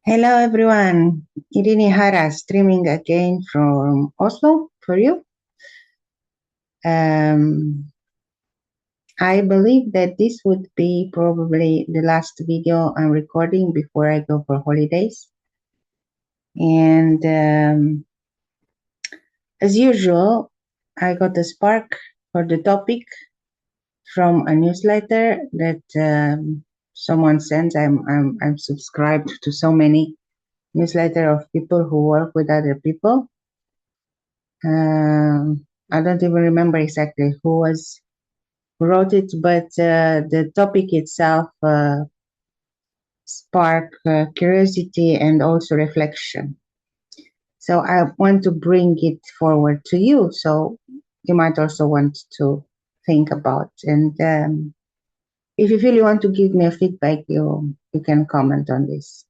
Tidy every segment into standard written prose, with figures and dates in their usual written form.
Hello everyone, Irini Hara streaming again from Oslo for you. I believe that this would be probably the last video I'm recording before I go for holidays. And as usual, I got a spark for the topic from a newsletter that someone sends. I'm subscribed to so many newsletters of people who work with other people. I don't even remember exactly who wrote it, but the topic itself sparked curiosity and also reflection. So I want to bring it forward to you, so you might also want to think about. And if you feel you want to give me a feedback, you can comment on this.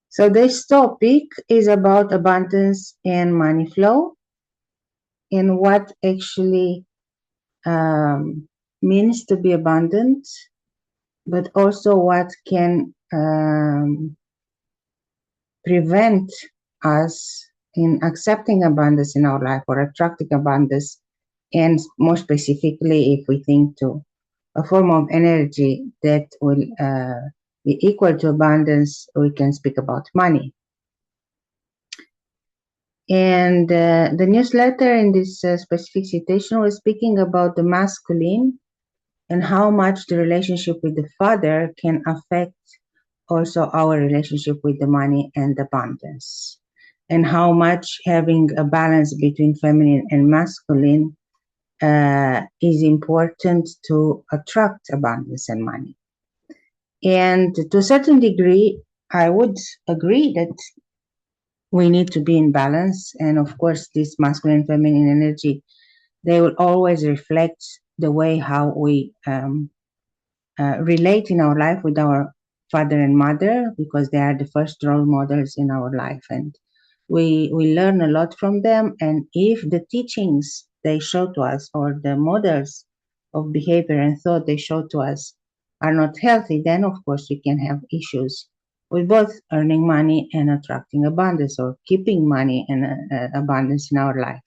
So this topic is about abundance and money flow, and what actually means to be abundant, but also what can prevent us in accepting abundance in our life or attracting abundance, and more specifically, if we think to a form of energy that will be equal to abundance, we can speak about money. And the newsletter in this specific citation was speaking about the masculine and how much the relationship with the father can affect also our relationship with the money and abundance, and how much having a balance between feminine and masculine is important to attract abundance and money. And to a certain degree, I would agree that we need to be in balance. And of course, this masculine and feminine energy, they will always reflect the way how we relate in our life with our father and mother, because they are the first role models in our life, and we learn a lot from them. And if the teachings they show to us, or the models of behavior and thought they show to us, are not healthy, then of course we can have issues with both earning money and attracting abundance, or keeping money and abundance in our life.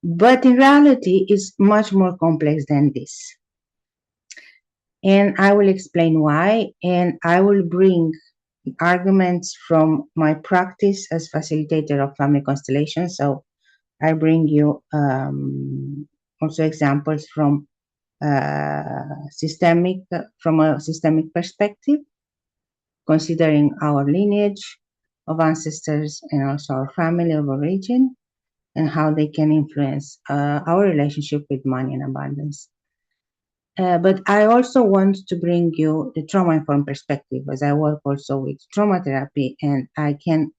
But in reality, it's much more complex than this. And I will explain why, and I will bring arguments from my practice as facilitator of Family Constellation. So I bring you also examples from a systemic perspective, considering our lineage of ancestors and also our family of origin, and how they can influence our relationship with money and abundance. But I also want to bring you the trauma-informed perspective, as I work also with trauma therapy, and I can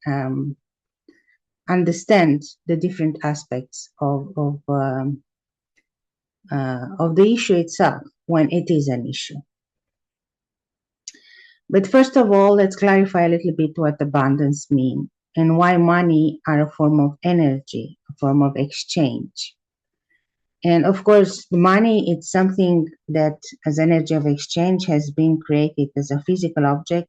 understand the different aspects of the issue itself when it is an issue. But first of all, let's clarify a little bit what abundance means and why money are a form of energy, a form of exchange. And of course, the money is something that, as energy of exchange, has been created as a physical object,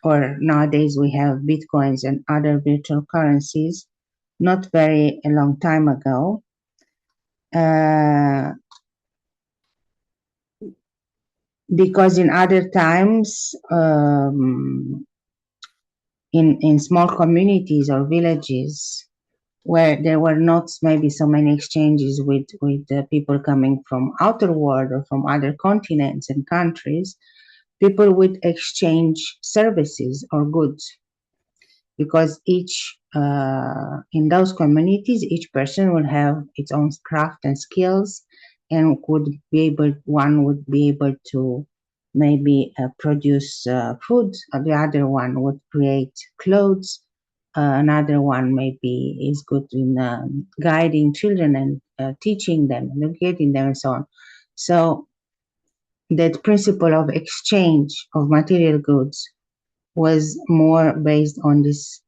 or nowadays we have bitcoins and other virtual currencies, not very a long time ago. Because in other times, in small communities or villages, where there were not maybe so many exchanges with people coming from outer world or from other continents and countries, people would exchange services or goods, because each in those communities, each person will have its own craft and skills, and one would be able to maybe produce food, the other one would create clothes, another one maybe is good in guiding children and teaching them and educating them and so on. So that principle of exchange of material goods was more based on this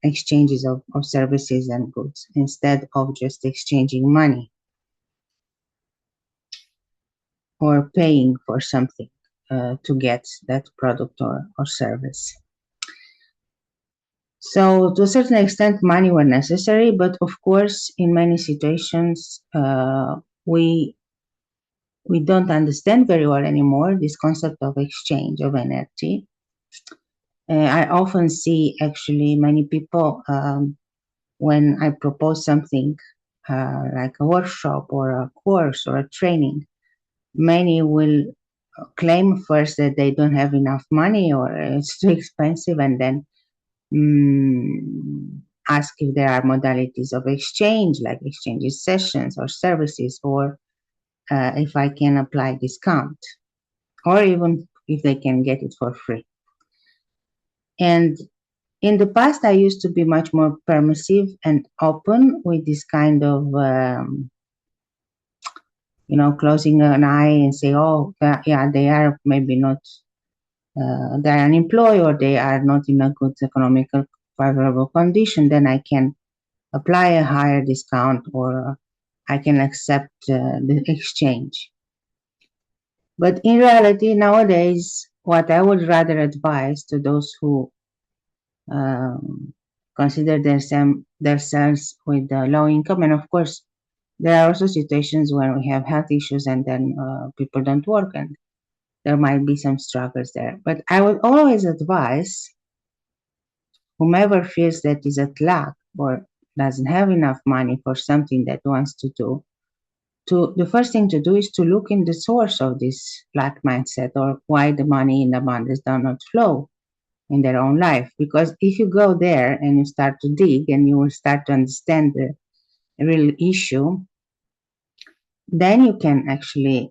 exchanges of services and goods, instead of just exchanging money or paying for something to get that product or service. So to a certain extent, money were necessary, but of course, in many situations, we don't understand very well anymore this concept of exchange of energy. I often see actually many people when I propose something like a workshop or a course or a training, many will claim first that they don't have enough money or it's too expensive, and then ask if there are modalities of exchange, like exchanges sessions or services, or if I can apply discount, or even if they can get it for free. And in the past, I used to be much more permissive and open with this kind of, closing an eye and say, oh, yeah, they are maybe not, they are unemployed or they are not in a good economical favorable condition, then I can apply a higher discount or I can accept the exchange. But in reality, nowadays, what I would rather advise to those who consider themselves with low income, and of course, there are also situations where we have health issues and then people don't work, and there might be some struggles there. But I would always advise whomever feels that is at lack or doesn't have enough money for something that wants to do, the first thing to do is to look in the source of this lack mindset, or why the money in abundance does not flow in their own life. Because if you go there and you start to dig and you will start to understand the real issue, then you can actually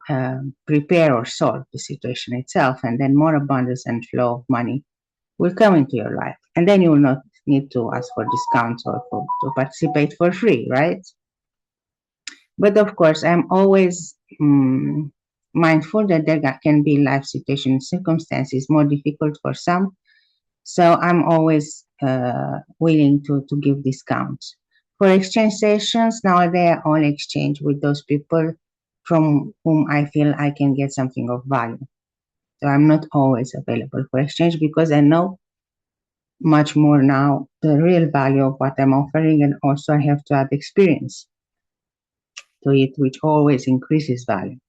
prepare or solve the situation itself, and then more abundance and flow of money will come into your life. And then you will not need to ask for discounts or to participate for free, right? But of course, I'm always mindful that there can be life situation circumstances more difficult for some. So I'm always willing to give discounts. For exchange sessions, now they are all exchange with those people from whom I feel I can get something of value. So I'm not always available for exchange because I know much more now the real value of what I'm offering, and also I have to add experience to it, which always increases value.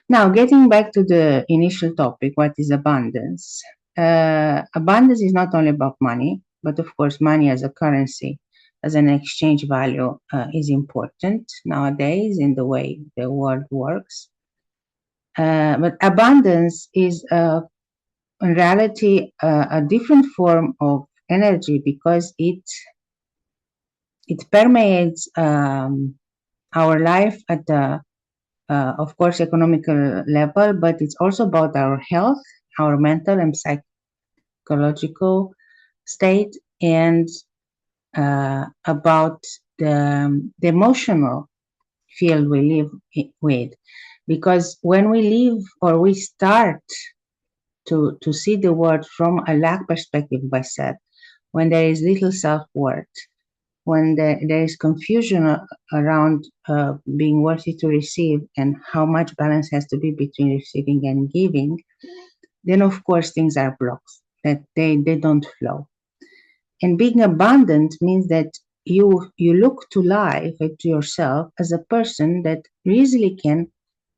Now, getting back to the initial topic, what is abundance? Abundance is not only about money, but of course, money as a currency, as an exchange value, is important nowadays in the way the world works. But abundance is, in reality, a different form of energy because it permeates our life at the of course, economical level, but it's also about our health, our mental and psychological state, and about the emotional field we live with. Because when we live or we start to see the world from a lack perspective, I said, when there is little self-worth, when there is confusion around being worthy to receive and how much balance has to be between receiving and giving, then of course things are blocked, that they don't flow. And being abundant means that you look to life and to yourself as a person that easily can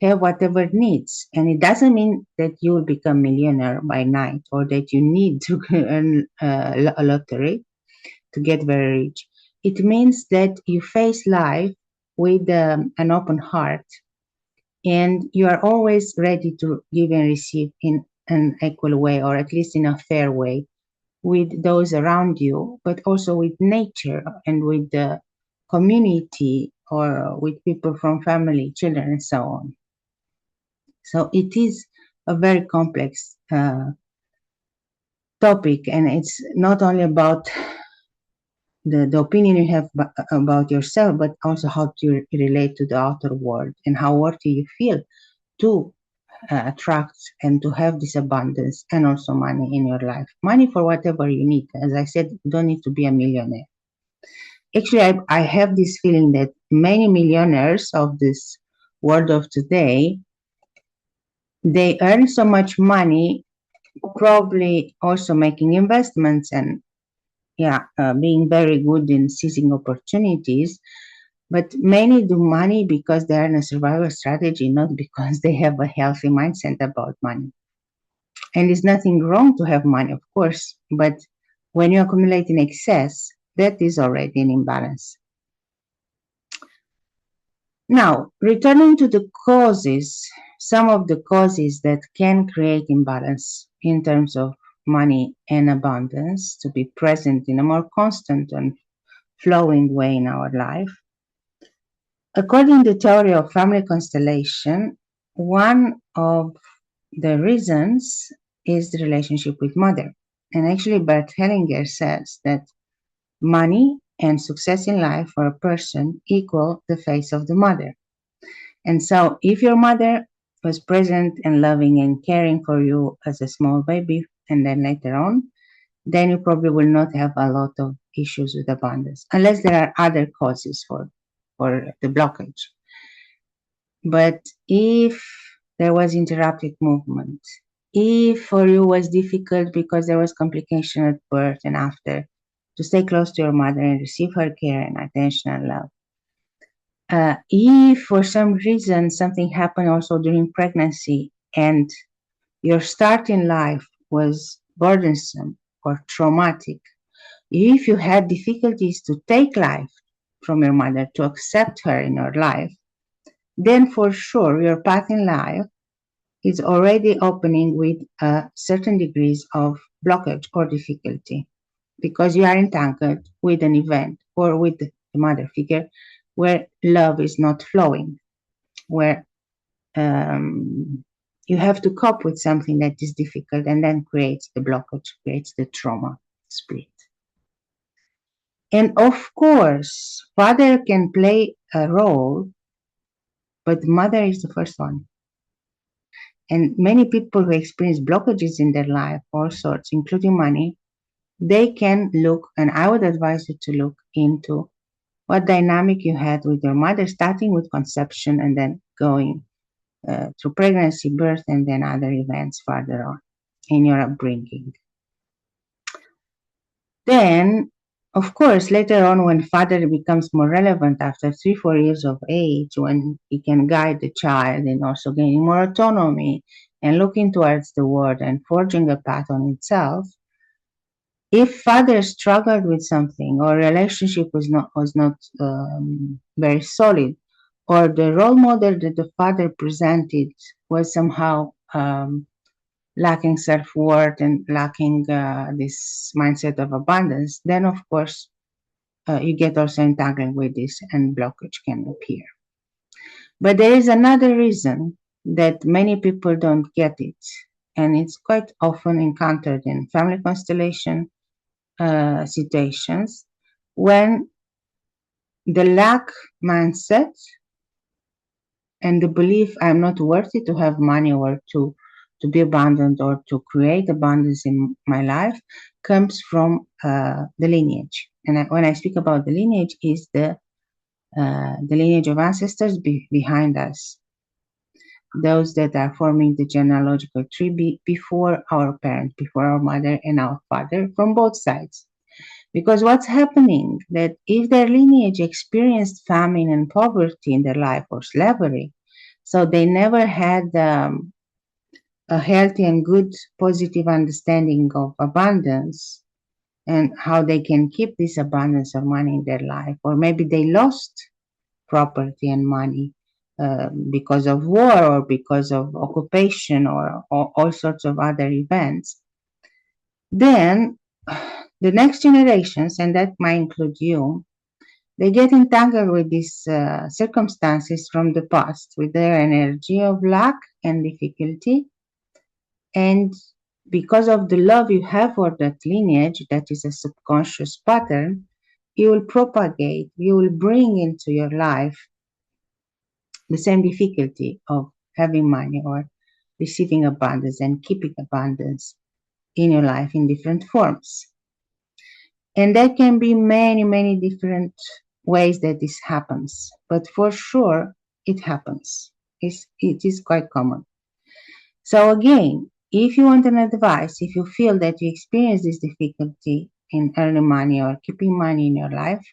have whatever needs. And it doesn't mean that you will become millionaire by night or that you need to earn a lottery to get very rich. It means that you face life with an open heart, and you are always ready to give and receive in an equal way, or at least in a fair way, with those around you, but also with nature and with the community, or with people from family, children, and so on. So it is a very complex topic, and it's not only about the opinion you have about yourself, but also how to relate to the outer world and how worthy you feel to attract and to have this abundance and also money in your life. Money for whatever you need. As I said, you don't need to be a millionaire. Actually, I have this feeling that many millionaires of this world of today, they earn so much money, probably also making investments and being very good in seizing opportunities. But many do money because they are in a survival strategy, not because they have a healthy mindset about money. And there's nothing wrong to have money, of course, but when you accumulate in excess, that is already an imbalance. Now, returning to the causes, some of the causes that can create imbalance in terms of money and abundance to be present in a more constant and flowing way in our life. According to the theory of family constellation, one of the reasons is the relationship with mother. And actually, Bert Hellinger says that money and success in life for a person equal the face of the mother. And so, if your mother was present and loving and caring for you as a small baby, and then later on, then you probably will not have a lot of issues with abundance, unless there are other causes for the blockage. But if there was interrupted movement, if for you was difficult because there was complication at birth and after, to stay close to your mother and receive her care and attention and love. If for some reason something happened also during pregnancy and your start in life was burdensome or traumatic, if you had difficulties to take life from your mother, to accept her in your life, then for sure your path in life is already opening with certain degrees of blockage or difficulty because you are entangled with an event or with the mother figure where love is not flowing, where you have to cope with something that is difficult and then creates the blockage, creates the trauma split. And of course, father can play a role, but mother is the first one. And many people who experience blockages in their life, all sorts, including money, they can look, and I would advise you to look into what dynamic you had with your mother, starting with conception and then going through pregnancy, birth, and then other events further on in your upbringing. Then, of course, later on, when father becomes more relevant after 3-4 years of age, when he can guide the child and also gaining more autonomy and looking towards the world and forging a path on itself, if father struggled with something or relationship was not very solid, or the role model that the father presented was somehow lacking self-worth and lacking this mindset of abundance, then of course you get also entangled with this and blockage can appear. But there is another reason that many people don't get it, and it's quite often encountered in family constellation situations when the lack mindset and the belief I'm not worthy to have money or to be abundant or to create abundance in my life comes from the lineage. And when I speak about the lineage, is the lineage of ancestors behind us, those that are forming the genealogical tree before our parents, before our mother and our father, from both sides. Because what's happening, that if their lineage experienced famine and poverty in their life or slavery, so they never had a healthy and good positive understanding of abundance and how they can keep this abundance of money in their life, or maybe they lost property and money because of war or because of occupation or all sorts of other events, then the next generations, and that might include you, they get entangled with these circumstances from the past with their energy of lack and difficulty. And because of the love you have for that lineage, that is a subconscious pattern, you will propagate, you will bring into your life the same difficulty of having money or receiving abundance and keeping abundance in your life in different forms. And there can be many, many different ways that this happens, but for sure it happens. It is quite common. So again, if you want an advice, if you feel that you experience this difficulty in earning money or keeping money in your life,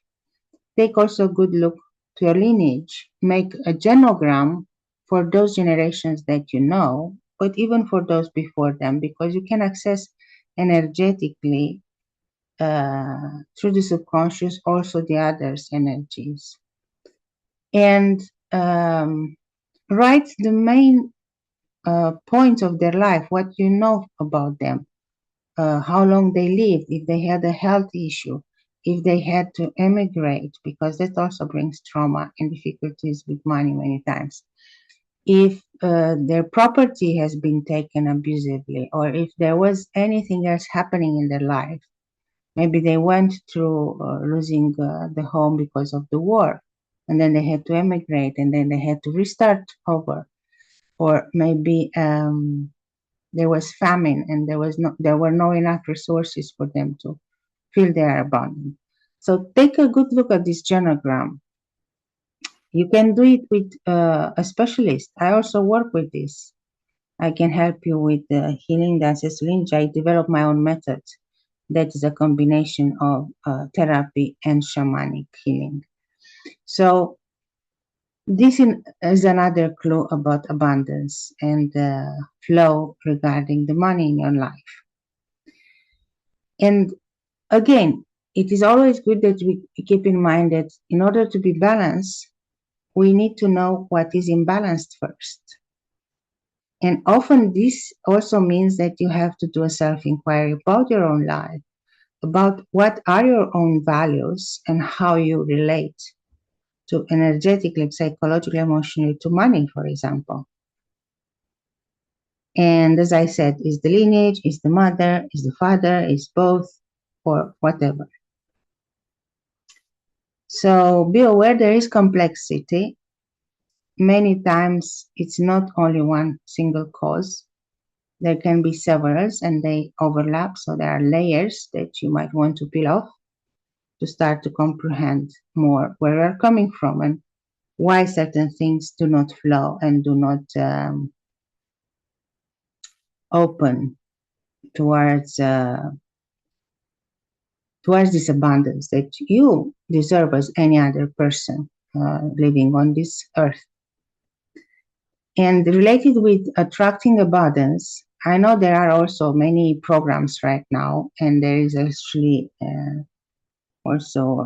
take also a good look to your lineage. Make a genogram for those generations that you know, but even for those before them, because you can access energetically through the subconscious also the others' energies. And write the main points of their life, what you know about them, how long they lived, if they had a health issue, if they had to emigrate, because that also brings trauma and difficulties with money many times. If their property has been taken abusively, or if there was anything else happening in their life. Maybe they went through losing the home because of the war, and then they had to emigrate, and then they had to restart over. Or maybe there was famine, and there were no enough resources for them to fill their abundance. So take a good look at this genogram. You can do it with a specialist. I also work with this. I can help you with healing the ancestral lineage. I develop my own methods. That is a combination of therapy and shamanic healing. So this is another clue about abundance and flow regarding the money in your life. And again, it is always good that we keep in mind that in order to be balanced, we need to know what is imbalanced first. And often this also means that you have to do a self-inquiry about your own life, about what are your own values and how you relate to energetically, psychologically, emotionally to money, for example. And as I said, is the lineage, is the mother, is the father, is both, or whatever. So be aware there is complexity. Many times it's not only one single cause. There can be several and they overlap. So there are layers that you might want to peel off to start to comprehend more where you're coming from and why certain things do not flow and do not open towards this abundance that you deserve as any other person living on this earth. And related with attracting abundance, I know there are also many programs right now, and there is actually also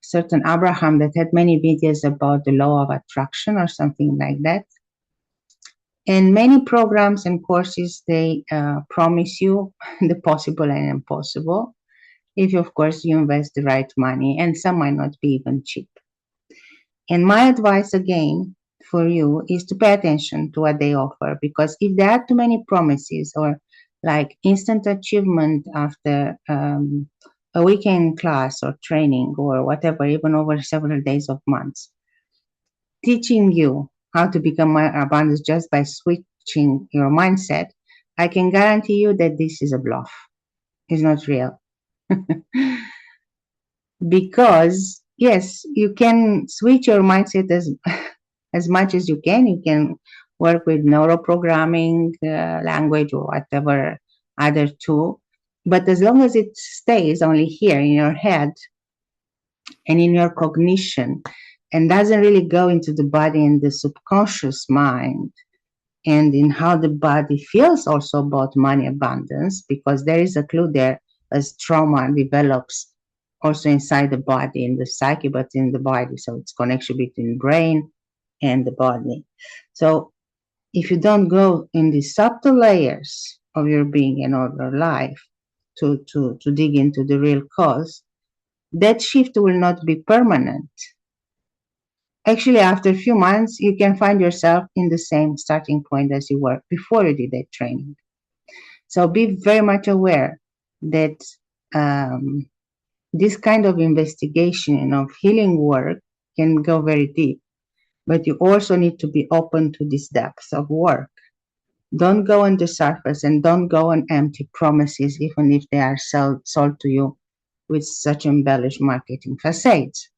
certain Abraham that had many videos about the law of attraction or something like that. And many programs and courses, they promise you the possible and impossible if, of course, you invest the right money, and some might not be even cheap. And my advice again for you is to pay attention to what they offer, because if there are too many promises or like instant achievement after a weekend class or training or whatever, even over several days of months, teaching you how to become more abundant just by switching your mindset, I can guarantee you that this is a bluff. It's not real. Because yes, you can switch your mindset as much as you can. You can work with neuroprogramming, language, or whatever other tool. But as long as it stays only here in your head and in your cognition and doesn't really go into the body and the subconscious mind and in how the body feels also about money abundance, because there is a clue there as trauma develops also inside the body, in the psyche, but in the body. So it's connection between brain and the body. So if you don't go in the subtle layers of your being and of your life to dig into the real cause, that shift will not be permanent. Actually, after a few months, you can find yourself in the same starting point as you were before you did that training. So be very much aware that this kind of investigation and of healing work can go very deep, but you also need to be open to this depth of work. Don't go on the surface and don't go on empty promises, even if they are sold to you with such embellished marketing facades,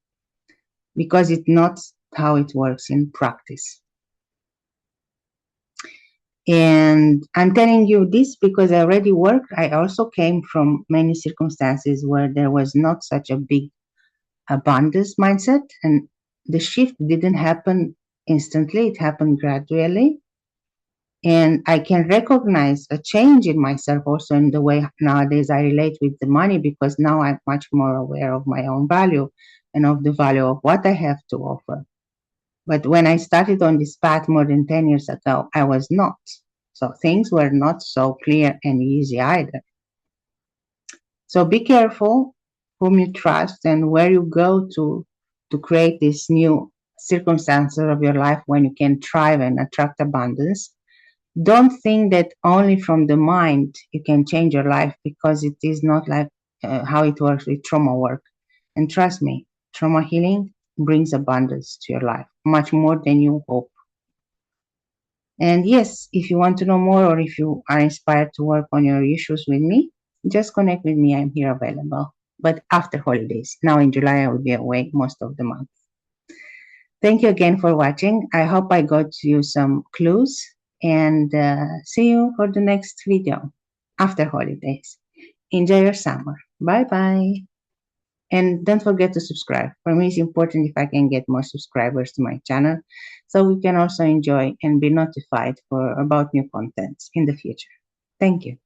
because it's not how it works in practice. And I'm telling you this because I already worked. I also came from many circumstances where there was not such a big abundance mindset, and the shift didn't happen instantly, it happened gradually. And I can recognize a change in myself also in the way nowadays I relate with the money, because now I'm much more aware of my own value and of the value of what I have to offer. But when I started on this path more than 10 years ago, I was not. So things were not so clear and easy either. So be careful whom you trust and where you go to create these new circumstances of your life when you can thrive and attract abundance. Don't think that only from the mind you can change your life, because it is not like how it works with trauma work. And trust me, trauma healing brings abundance to your life, much more than you hope. And yes, if you want to know more or if you are inspired to work on your issues with me, just connect with me. I'm here available. But after holidays. Now in July, I will be away most of the month. Thank you again for watching. I hope I got you some clues, and see you for the next video after holidays. Enjoy your summer. Bye bye. And don't forget to subscribe. For me, it's important if I can get more subscribers to my channel, so we can also enjoy and be notified for about new contents in the future. Thank you.